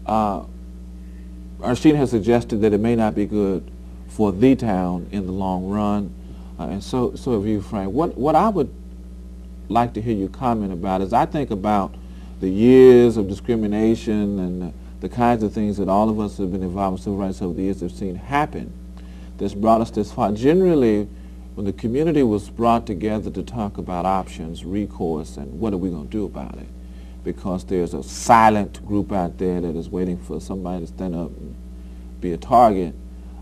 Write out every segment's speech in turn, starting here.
Ernestine has suggested that it may not be good for the town in the long run, and so have you, Frank. What I would like to hear you comment about is, I think about the years of discrimination and the kinds of things that all of us have been involved in civil rights over the years have seen happen that's brought us this far. Generally, when the community was brought together to talk about options, recourse, and what are we going to do about it, because there's a silent group out there that is waiting for somebody to stand up and be a target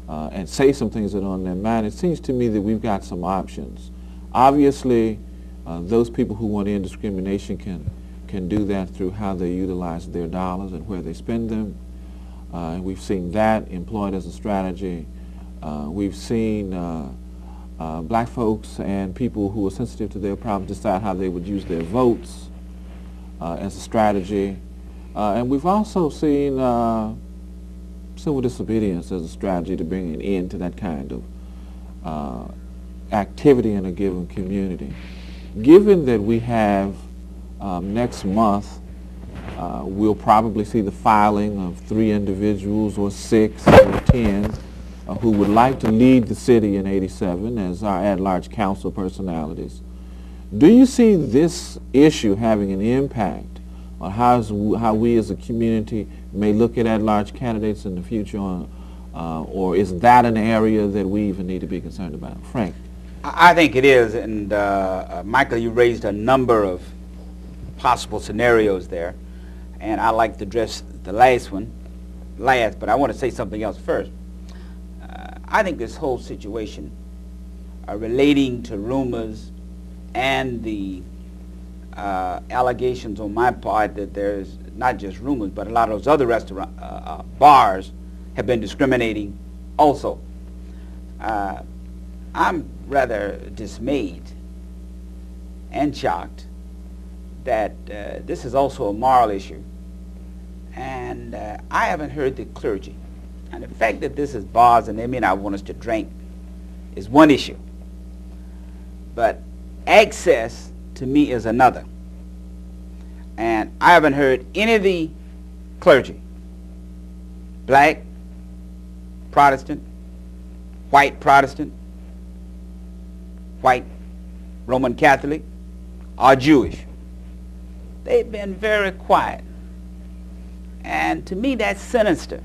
and say some things that are on their mind, it seems to me that we've got some options. Obviously, those people who want to end discrimination can do that through how they utilize their dollars and where they spend them. And we've seen that employed as a strategy. We've seen black folks and people who are sensitive to their problems decide how they would use their votes as a strategy. And we've also seen civil disobedience as a strategy to bring an end to that kind of activity in a given community. Given that we have next month, we'll probably see the filing of 3 individuals or 6 or 10 who would like to lead the city in '87 as our at-large council personalities. Do you see this issue having an impact on how we as a community may look at-large candidates in the future, or is that an area that we even need to be concerned about? Frank? I think it is, and Michael, you raised a number of possible scenarios there, and I'd like to address the last, but I want to say something else first. I think this whole situation relating to rumors and the allegations on my part that there's not just rumors, but a lot of those other bars have been discriminating also. I'm rather dismayed and shocked that this is also a moral issue, and I haven't heard the clergy. And the fact that this is bars and they may not want us to drink is one issue, but access to me is another. And I haven't heard any of the clergy, black, Protestant, white Roman Catholic, or Jewish. They've been very quiet. And to me, that's sinister.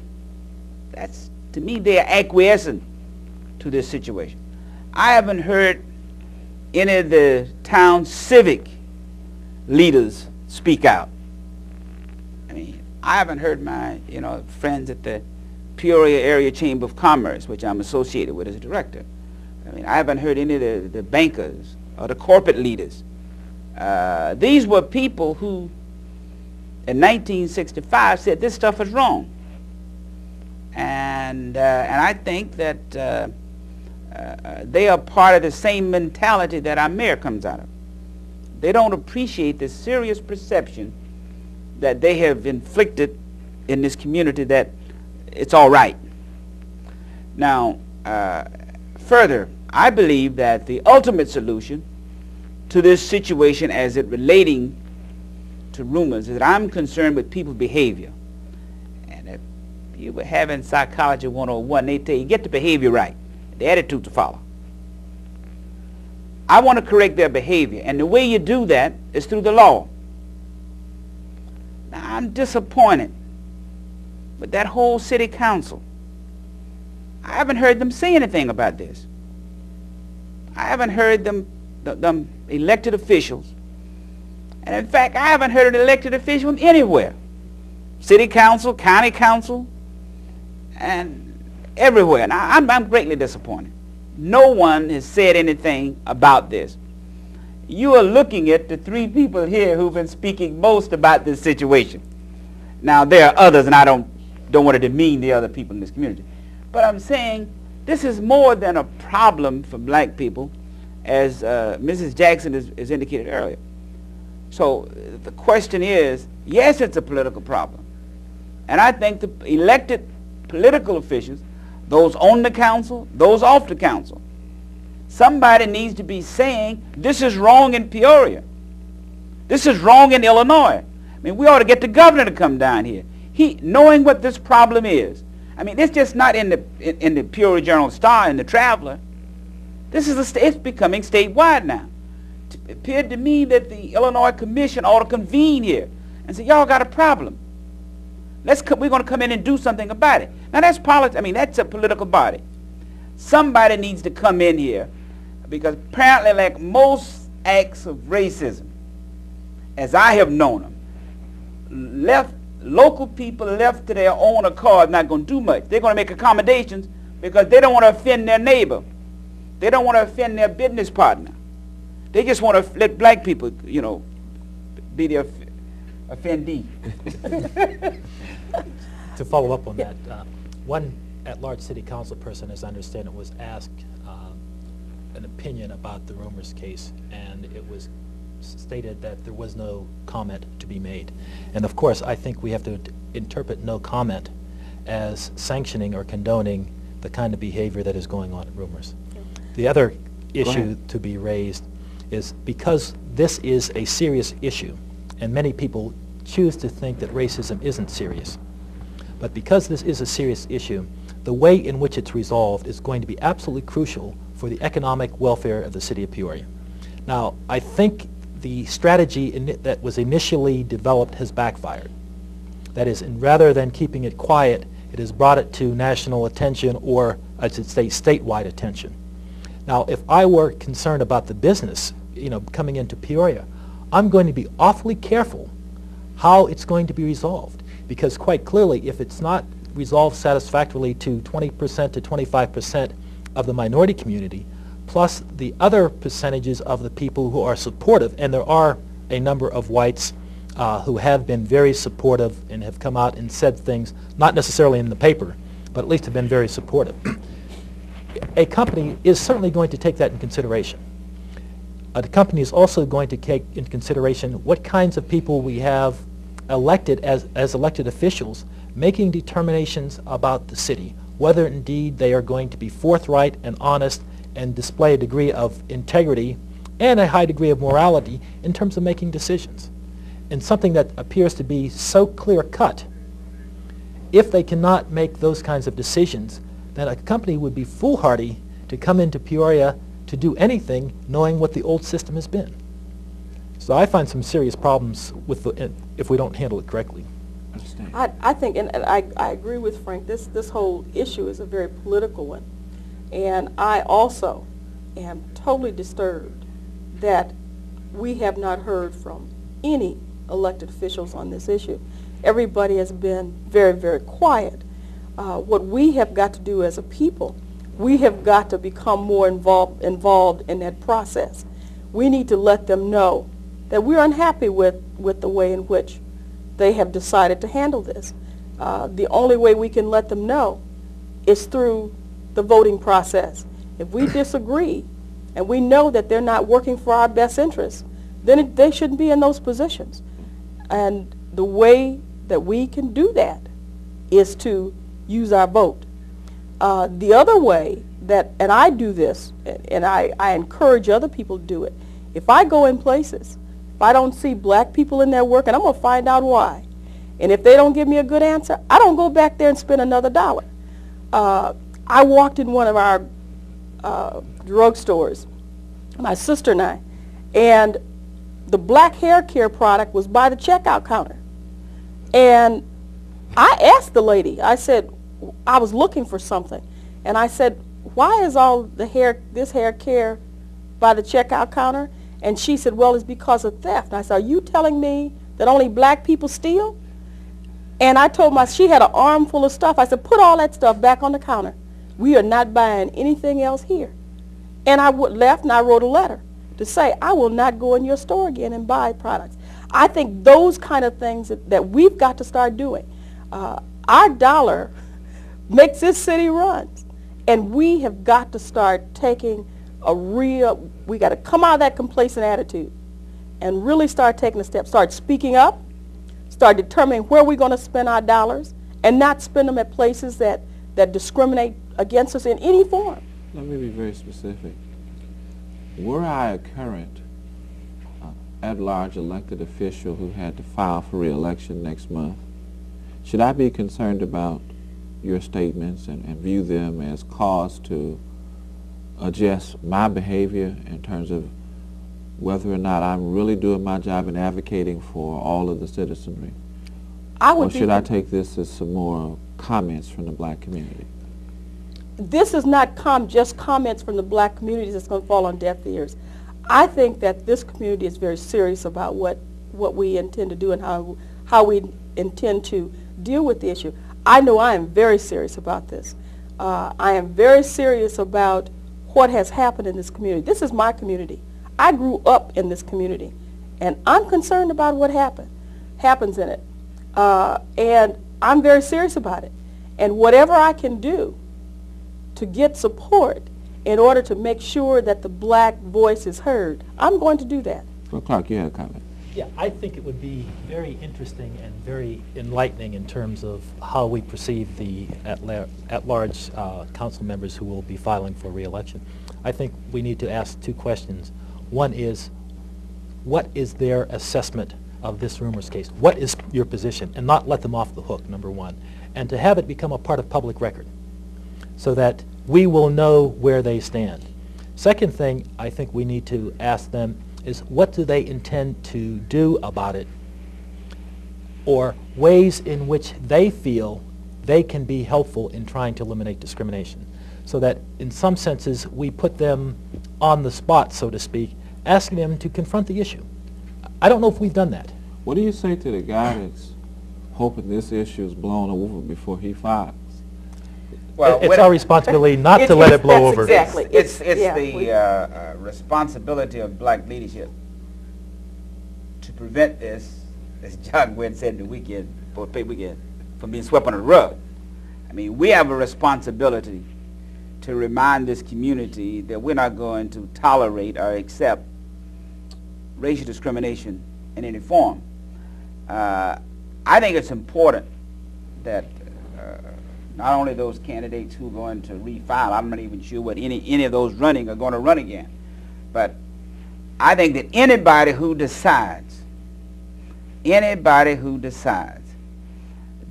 To me, they're acquiescing to this situation. I haven't heard any of the town civic leaders speak out. I mean, I haven't heard my friends at the Peoria Area Chamber of Commerce, which I'm associated with as a director. I mean, I haven't heard any of the bankers or the corporate leaders. These were people who, in 1965, said this stuff is wrong. And I think that they are part of the same mentality that our mayor comes out of. They don't appreciate the serious perception that they have inflicted in this community that it's all right. Now, further, I believe that the ultimate solution to this situation as it relating to rumors is that I'm concerned with people's behavior. And if you were having Psychology 101, they tell you, get the behavior right, the attitude to follow. I want to correct their behavior, and the way you do that is through the law. Now, I'm disappointed with that whole city council. I haven't heard them say anything about this. I haven't heard them elected officials. And in fact, I haven't heard an elected official anywhere. City council, county council, and everywhere. And I'm greatly disappointed. No one has said anything about this. You are looking at the 3 people here who've been speaking most about this situation. Now, there are others, and I don't want to demean the other people in this community. But I'm saying this is more than a problem for black people, as Mrs. Jackson has indicated earlier. So the question is, yes, it's a political problem. And I think the elected political officials, those on the council, those off the council, somebody needs to be saying, this is wrong in Peoria. This is wrong in Illinois. I mean, we ought to get the governor to come down here. knowing what this problem is. I mean, it's just not in the Peoria Journal-Star and the Traveler. This is it's becoming statewide now. It appeared to me that the Illinois Commission ought to convene here and say, y'all got a problem. We're going to come in and do something about it. Now that's politics. I mean, that's a political body. Somebody needs to come in here, because apparently, like most acts of racism, as I have known them, local people left to their own accord not going to do much. They're going to make accommodations because they don't want to offend their neighbor. They don't want to offend their business partner. They just want to let black people, you know, be the offendee. To follow up on that, one at-large city council person, as I understand it, was asked an opinion about the rumors case, and it was stated that there was no comment to be made. And of course, I think we have to interpret no comment as sanctioning or condoning the kind of behavior that is going on at rumors. The other issue to be raised is, because this is a serious issue, and many people choose to think that racism isn't serious, but because this is a serious issue, the way in which it's resolved is going to be absolutely crucial for the economic welfare of the city of Peoria. Now, I think the strategy that was initially developed has backfired. That is, rather than keeping it quiet, it has brought it to national attention, or I should say statewide attention. Now, if I were concerned about the business, you know, coming into Peoria, I'm going to be awfully careful how it's going to be resolved, because quite clearly, if it's not resolved satisfactorily to 20% to 25% of the minority community, plus the other percentages of the people who are supportive, and there are a number of whites who have been very supportive and have come out and said things, not necessarily in the paper, but at least have been very supportive. A company is certainly going to take that in consideration. The company is also going to take into consideration what kinds of people we have elected as elected officials, making determinations about the city, whether indeed they are going to be forthright and honest and display a degree of integrity and a high degree of morality in terms of making decisions. And something that appears to be so clear-cut, if they cannot make those kinds of decisions, then a company would be foolhardy to come into Peoria to do anything knowing what the old system has been. So I find some serious problems with if we don't handle it correctly. I think, and I agree with Frank, this whole issue is a very political one. And I also am totally disturbed that we have not heard from any elected officials on this issue. Everybody has been very, very quiet. What we have got to do as a people, we have got to become more involved in that process. We need to let them know that we're unhappy with the way in which they have decided to handle this. The only way we can let them know is through the voting process. If we disagree and we know that they're not working for our best interests, then they shouldn't be in those positions. And the way that we can do that is to use our vote. The other way that, and I do this, and I encourage other people to do it, if I go in places, if I don't see black people in there working, I'm going to find out why. And if they don't give me a good answer, I don't go back there and spend another dollar. I walked in one of our drugstores, my sister and the black hair care product was by the checkout counter. And I asked the lady, I said, I was looking for something, and I said, why is all this hair care by the checkout counter? And she said, well, it's because of theft. And I said, are you telling me that only black people steal? And I told she had an armful of stuff. I said, put all that stuff back on the counter. We are not buying anything else here. And I left and I wrote a letter to say, I will not go in your store again and buy products. I think those kind of things that we've got to start doing. Our dollar makes this city run. And we have got to start taking we got to come out of that complacent attitude and really start taking a step, start speaking up, start determining where we're going to spend our dollars and not spend them at places that discriminate against us in any form. Let me be very specific. Were I a current at-large elected official who had to file for re-election next month, should I be concerned about your statements and view them as cause to adjust my behavior in terms of whether or not I'm really doing my job in advocating for all of the citizenry? Or should I take this as some more comments from the black community? This is not just comments from the black community that's going to fall on deaf ears. I think that this community is very serious about what we intend to do and how we intend to deal with the issue. I know I am very serious about this. I am very serious about what has happened in this community. This is my community. I grew up in this community, and I'm concerned about what happens in it. And I'm very serious about it. And whatever I can do to get support in order to make sure that the black voice is heard, I'm going to do that. Well, Clark, you had a comment. Yeah, I think it would be very interesting and very enlightening in terms of how we perceive the at-large council members who will be filing for re-election. I think we need to ask two questions. One is, what is their assessment of this rumors case? What is your position? And not let them off the hook, number one. And to have it become a part of public record so that we will know where they stand. Second thing I think we need to ask them is, what do they intend to do about it, or ways in which they feel they can be helpful in trying to eliminate discrimination, so that in some senses we put them on the spot, so to speak, asking them to confront the issue. I don't know if we've done that. What do you say to the guy that's hoping this issue is blown over before he files? Well, it's our responsibility not to let it blow over. Exactly. It's the responsibility of black leadership to prevent this, as John Gwynn said in the weekend, from being swept under the rug. I mean, we have a responsibility to remind this community that we're not going to tolerate or accept racial discrimination in any form. I think it's important that not only those candidates who are going to refile, I'm not even sure what any of those running are going to run again, but I think that anybody who decides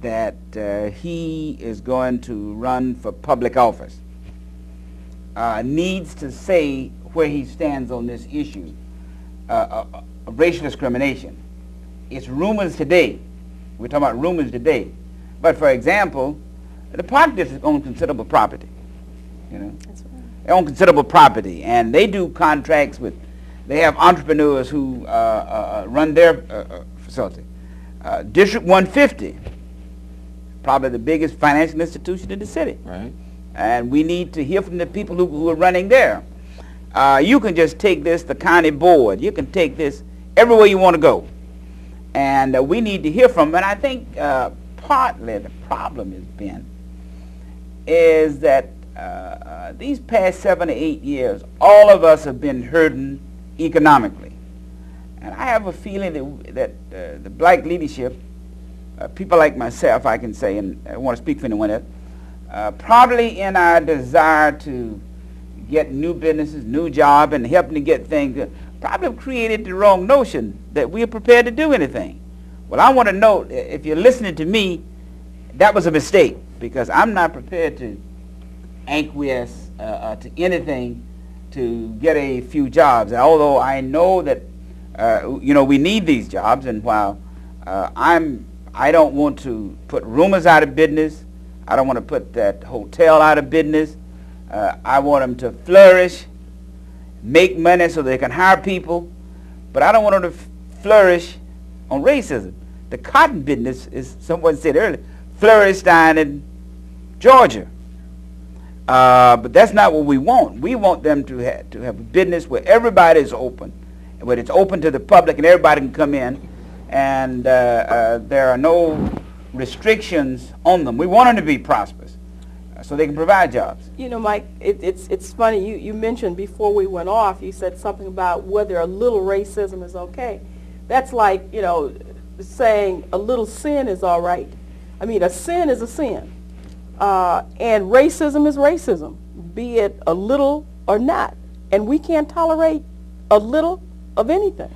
that he is going to run for public office needs to say where he stands on this issue of racial discrimination. It's rumors today. We're talking about rumors today. But for example, the park district owns considerable property. You know, That's right. They own considerable property, and they do contracts with. They have entrepreneurs who run their facility. District 150, probably the biggest financial institution in the city. Right. And we need to hear from the people who are running there. You can just take this, the county board. You can take this everywhere you want to go. And we need to hear from them. And I think partly the problem has been is that these past 7 or 8 years, all of us have been hurting economically. And I have a feeling that the black leadership, people like myself, I can say, and I want to speak for anyone else, probably in our desire to get new businesses, new jobs, and helping to get things, probably have created the wrong notion that we are prepared to do anything. Well, I want to know, if you're listening to me, that was a mistake, because I'm not prepared to acquiesce to anything to get a few jobs. Although I know that we need these jobs, and while I don't want to put rumors out of business, I don't want to put that hotel out of business. I want them to flourish, make money so they can hire people, but I don't want them to flourish on racism. The cotton business, as someone said earlier, flourished down in Georgia. But that's not what we want. We want them to have a business where everybody is open, where it's open to the public and everybody can come in, and there are no restrictions on them. We want them to be prosperous so they can provide jobs. You know, Mike, it's funny, you mentioned before we went off, you said something about whether a little racism is okay. That's like, saying a little sin is all right. I mean, a sin is a sin. And racism is racism, be it a little or not. And we can't tolerate a little of anything.